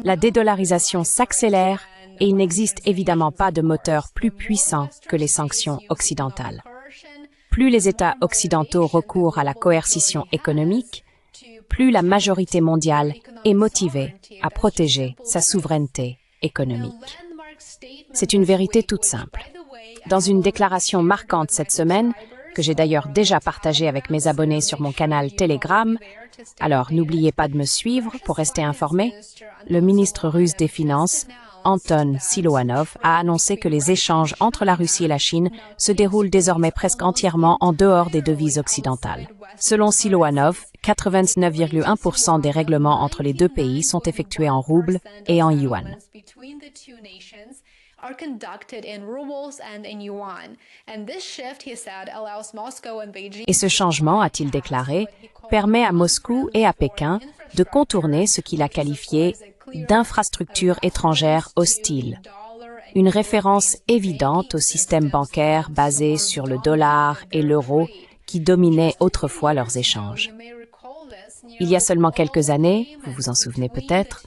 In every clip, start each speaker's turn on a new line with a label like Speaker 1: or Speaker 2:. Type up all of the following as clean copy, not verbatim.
Speaker 1: La dédollarisation s'accélère et il n'existe évidemment pas de moteur plus puissant que les sanctions occidentales. Plus les États occidentaux recourent à la coercition économique, plus la majorité mondiale est motivée à protéger sa souveraineté économique. C'est une vérité toute simple. Dans une déclaration marquante cette semaine, que j'ai d'ailleurs déjà partagée avec mes abonnés sur mon canal Telegram, alors n'oubliez pas de me suivre pour rester informé, le ministre russe des Finances, Anton Siluanov, a annoncé que les échanges entre la Russie et la Chine se déroulent désormais presque entièrement en dehors des devises occidentales. Selon Siluanov, 89,1% des règlements entre les deux pays sont effectués en roubles et en yuan. Et ce changement, a-t-il déclaré, permet à Moscou et à Pékin de contourner ce qu'il a qualifié d'infrastructures étrangères hostiles, une référence évidente au système bancaire basé sur le dollar et l'euro qui dominaient autrefois leurs échanges. Il y a seulement quelques années, vous vous en souvenez peut-être,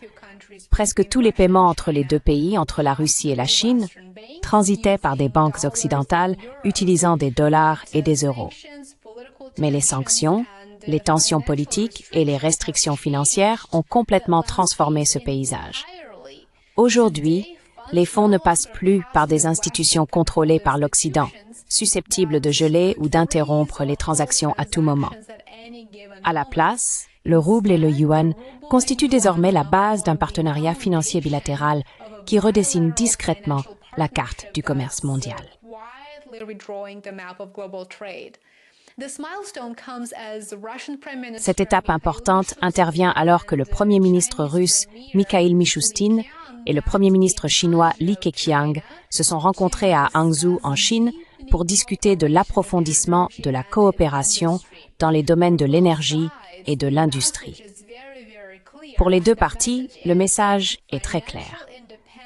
Speaker 1: presque tous les paiements entre les deux pays, entre la Russie et la Chine, transitaient par des banques occidentales utilisant des dollars et des euros. Mais les sanctions, les tensions politiques et les restrictions financières ont complètement transformé ce paysage. Aujourd'hui, les fonds ne passent plus par des institutions contrôlées par l'Occident, susceptibles de geler ou d'interrompre les transactions à tout moment. À la place, le rouble et le yuan constituent désormais la base d'un partenariat financier bilatéral qui redessine discrètement la carte du commerce mondial. Cette étape importante intervient alors que le Premier ministre russe Mikhail Mishustin et le Premier ministre chinois Li Keqiang se sont rencontrés à Hangzhou en Chine pour discuter de l'approfondissement de la coopération dans les domaines de l'énergie et de l'industrie. Pour les deux parties, le message est très clair.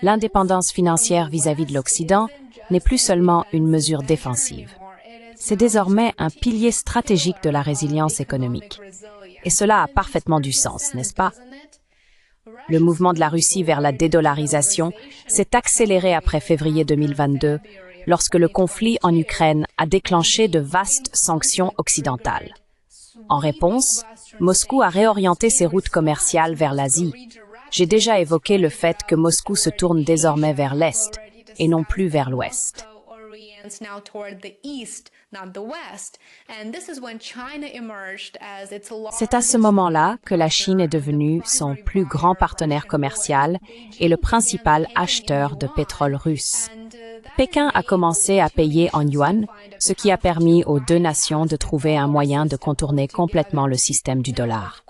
Speaker 1: L'indépendance financière vis-à-vis de l'Occident n'est plus seulement une mesure défensive. C'est désormais un pilier stratégique de la résilience économique. Et cela a parfaitement du sens, n'est-ce pas? Le mouvement de la Russie vers la dédollarisation s'est accéléré après février 2022, lorsque le conflit en Ukraine a déclenché de vastes sanctions occidentales. En réponse, Moscou a réorienté ses routes commerciales vers l'Asie. J'ai déjà évoqué le fait que Moscou se tourne désormais vers l'Est et non plus vers l'Ouest. C'est à ce moment-là que la Chine est devenue son plus grand partenaire commercial et le principal acheteur de pétrole russe. Pékin a commencé à payer en yuan, ce qui a permis aux deux nations de trouver un moyen de contourner complètement le système du dollar.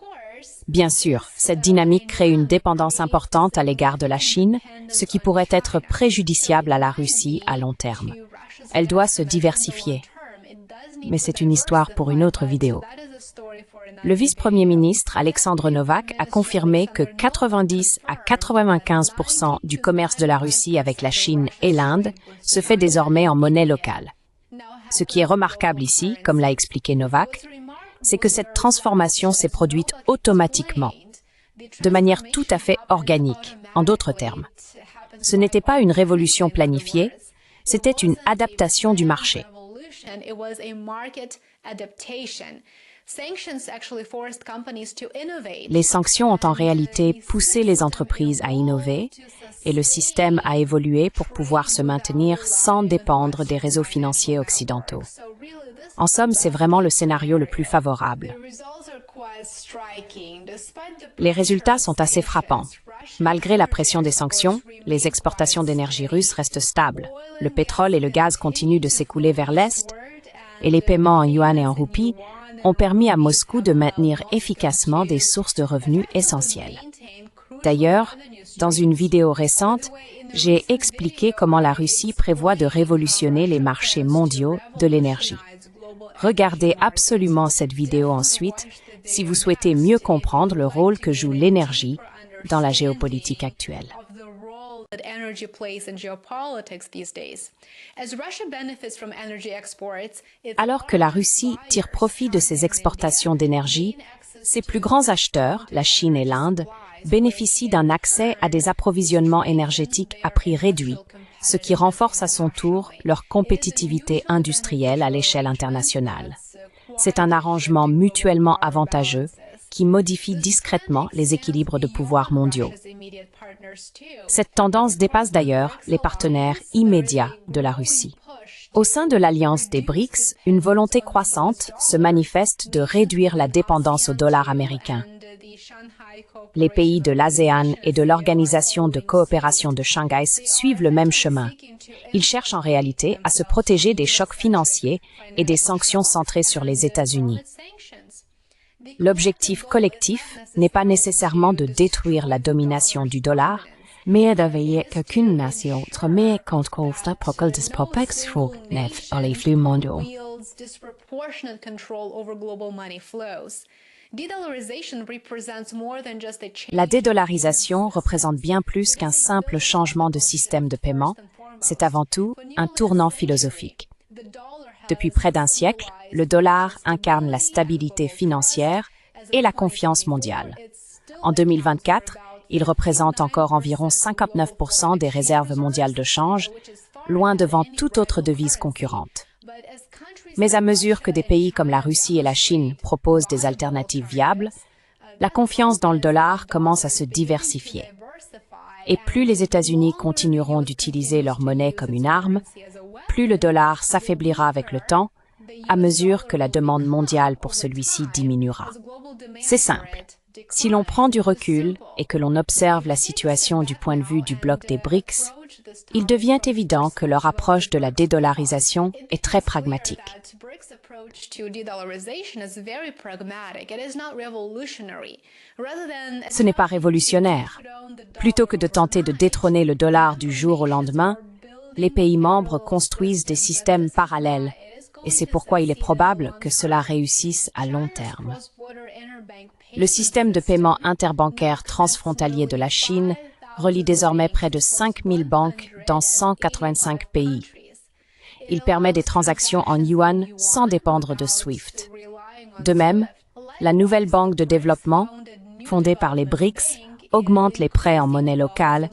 Speaker 1: Bien sûr, cette dynamique crée une dépendance importante à l'égard de la Chine, ce qui pourrait être préjudiciable à la Russie à long terme. Elle doit se diversifier. Mais c'est une histoire pour une autre vidéo. Le vice-premier ministre Alexandre Novak a confirmé que 90 à 95% du commerce de la Russie avec la Chine et l'Inde se fait désormais en monnaie locale. Ce qui est remarquable ici, comme l'a expliqué Novak, c'est que cette transformation s'est produite automatiquement, de manière tout à fait organique, en d'autres termes. Ce n'était pas une révolution planifiée, c'était une adaptation du marché. Les sanctions ont en réalité poussé les entreprises à innover et le système a évolué pour pouvoir se maintenir sans dépendre des réseaux financiers occidentaux. En somme, c'est vraiment le scénario le plus favorable. Les résultats sont assez frappants. Malgré la pression des sanctions, les exportations d'énergie russe restent stables. Le pétrole et le gaz continuent de s'écouler vers l'Est et les paiements en yuan et en roupies ont permis à Moscou de maintenir efficacement des sources de revenus essentielles. D'ailleurs, dans une vidéo récente, j'ai expliqué comment la Russie prévoit de révolutionner les marchés mondiaux de l'énergie. Regardez absolument cette vidéo ensuite si vous souhaitez mieux comprendre le rôle que joue l'énergie dans la géopolitique actuelle. Alors que la Russie tire profit de ses exportations d'énergie, Ses plus grands acheteurs, la Chine et l'Inde, bénéficient d'un accès à des approvisionnements énergétiques à prix réduit, ce qui renforce à son tour leur compétitivité industrielle à l'échelle internationale. C'est un arrangement mutuellement avantageux qui modifie discrètement les équilibres de pouvoir mondiaux. Cette tendance dépasse d'ailleurs les partenaires immédiats de la Russie. Au sein de l'alliance des BRICS, une volonté croissante se manifeste de réduire la dépendance au dollar américain. Les pays de l'ASEAN et de l'Organisation de coopération de Shanghai suivent le même chemin. Ils cherchent en réalité à se protéger des chocs financiers et des sanctions centrées sur les États-Unis. L'objectif collectif n'est pas nécessairement de détruire la domination du dollar, mais de veiller qu'aucune nation ne contrôle le disproportion net dans les flux mondiaux. La dédollarisation représente bien plus qu'un simple changement de système de paiement, c'est avant tout un tournant philosophique. Depuis près d'un siècle, le dollar incarne la stabilité financière et la confiance mondiale. En 2024, il représente encore environ 59% des réserves mondiales de change, loin devant toute autre devise concurrente. Mais à mesure que des pays comme la Russie et la Chine proposent des alternatives viables, la confiance dans le dollar commence à se diversifier. Et plus les États-Unis continueront d'utiliser leur monnaie comme une arme, plus le dollar s'affaiblira avec le temps, à mesure que la demande mondiale pour celui-ci diminuera. C'est simple. Si l'on prend du recul et que l'on observe la situation du point de vue du bloc des BRICS, il devient évident que leur approche de la dédollarisation est très pragmatique. Ce n'est pas révolutionnaire. Plutôt que de tenter de détrôner le dollar du jour au lendemain, les pays membres construisent des systèmes parallèles, et c'est pourquoi il est probable que cela réussisse à long terme. Le système de paiement interbancaire transfrontalier de la Chine relie désormais près de 5000 banques dans 185 pays. Il permet des transactions en yuan sans dépendre de SWIFT. De même, la nouvelle banque de développement, fondée par les BRICS, augmente les prêts en monnaie locale,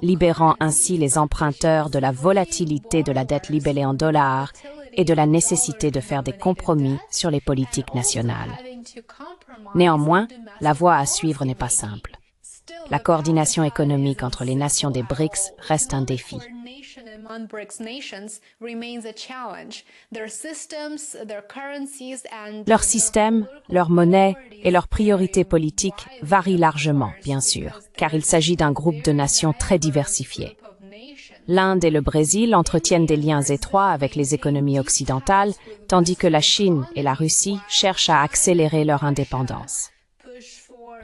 Speaker 1: libérant ainsi les emprunteurs de la volatilité de la dette libellée en dollars et de la nécessité de faire des compromis sur les politiques nationales. Néanmoins, la voie à suivre n'est pas simple. La coordination économique entre les nations des BRICS reste un défi. Leurs systèmes, leurs monnaies et leurs priorités politiques varient largement, bien sûr, car il s'agit d'un groupe de nations très diversifiées. L'Inde et le Brésil entretiennent des liens étroits avec les économies occidentales, tandis que la Chine et la Russie cherchent à accélérer leur indépendance.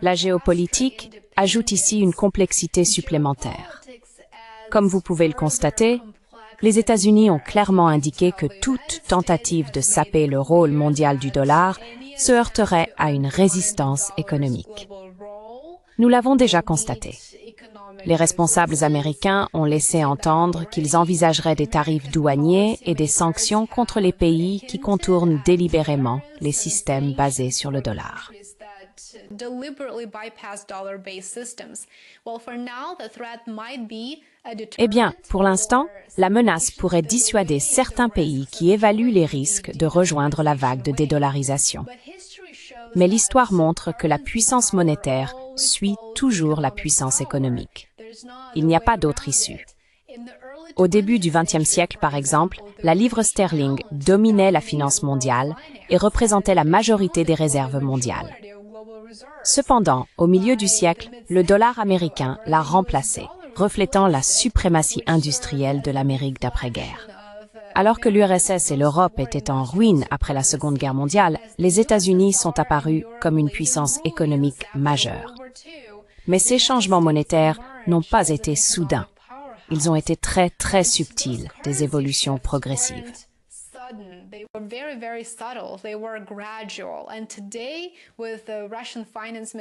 Speaker 1: La géopolitique ajoute ici une complexité supplémentaire. Comme vous pouvez le constater, les États-Unis ont clairement indiqué que toute tentative de saper le rôle mondial du dollar se heurterait à une résistance économique. Nous l'avons déjà constaté. Les responsables américains ont laissé entendre qu'ils envisageraient des tarifs douaniers et des sanctions contre les pays qui contournent délibérément les systèmes basés sur le dollar. Eh bien, pour l'instant, la menace pourrait dissuader certains pays qui évaluent les risques de rejoindre la vague de dédollarisation. Mais l'histoire montre que la puissance monétaire suit toujours la puissance économique. Il n'y a pas d'autre issue. Au début du XXe siècle, par exemple, la livre sterling dominait la finance mondiale et représentait la majorité des réserves mondiales. Cependant, au milieu du siècle, le dollar américain l'a remplacé, reflétant la suprématie industrielle de l'Amérique d'après-guerre. Alors que l'URSS et l'Europe étaient en ruine après la Seconde Guerre mondiale, les États-Unis sont apparus comme une puissance économique majeure. Mais ces changements monétaires n'ont pas été soudains. Ils ont été très subtils, des évolutions progressives.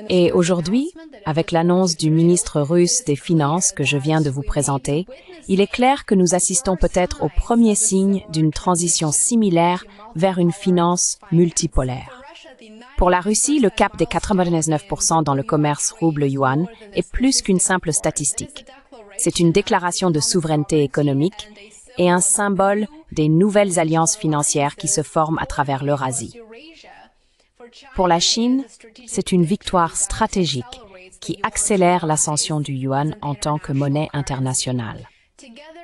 Speaker 1: Et aujourd'hui, avec l'annonce du ministre russe des Finances que je viens de vous présenter, il est clair que nous assistons peut-être au premier signe d'une transition similaire vers une finance multipolaire. Pour la Russie, le cap des 99% dans le commerce rouble-yuan est plus qu'une simple statistique. C'est une déclaration de souveraineté économique et un symbole des nouvelles alliances financières qui se forment à travers l'Eurasie. Pour la Chine, c'est une victoire stratégique qui accélère l'ascension du yuan en tant que monnaie internationale.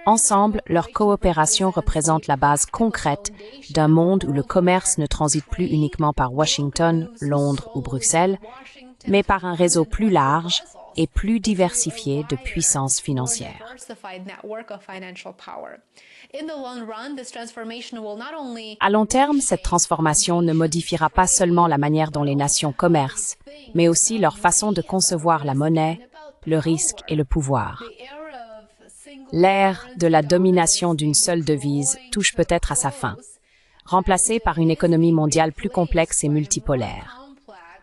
Speaker 1: Ensemble, leur coopération représente la base concrète d'un monde où le commerce ne transite plus uniquement par Washington, Londres ou Bruxelles, mais par un réseau plus large et plus diversifié de puissances financières. À long terme, cette transformation ne modifiera pas seulement la manière dont les nations commercent, mais aussi leur façon de concevoir la monnaie, le risque et le pouvoir. L'ère de la domination d'une seule devise touche peut-être à sa fin, remplacée par une économie mondiale plus complexe et multipolaire,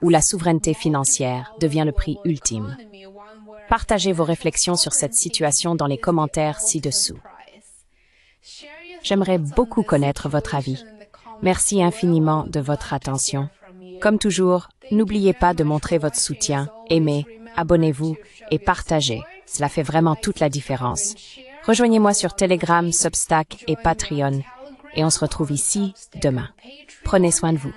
Speaker 1: où la souveraineté financière devient le prix ultime. Partagez vos réflexions sur cette situation dans les commentaires ci-dessous. J'aimerais beaucoup connaître votre avis. Merci infiniment de votre attention. Comme toujours, n'oubliez pas de montrer votre soutien, aimez, abonnez-vous et partagez. Cela fait vraiment toute la différence. Rejoignez-moi sur Telegram, Substack et Patreon. Et on se retrouve ici demain. Prenez soin de vous.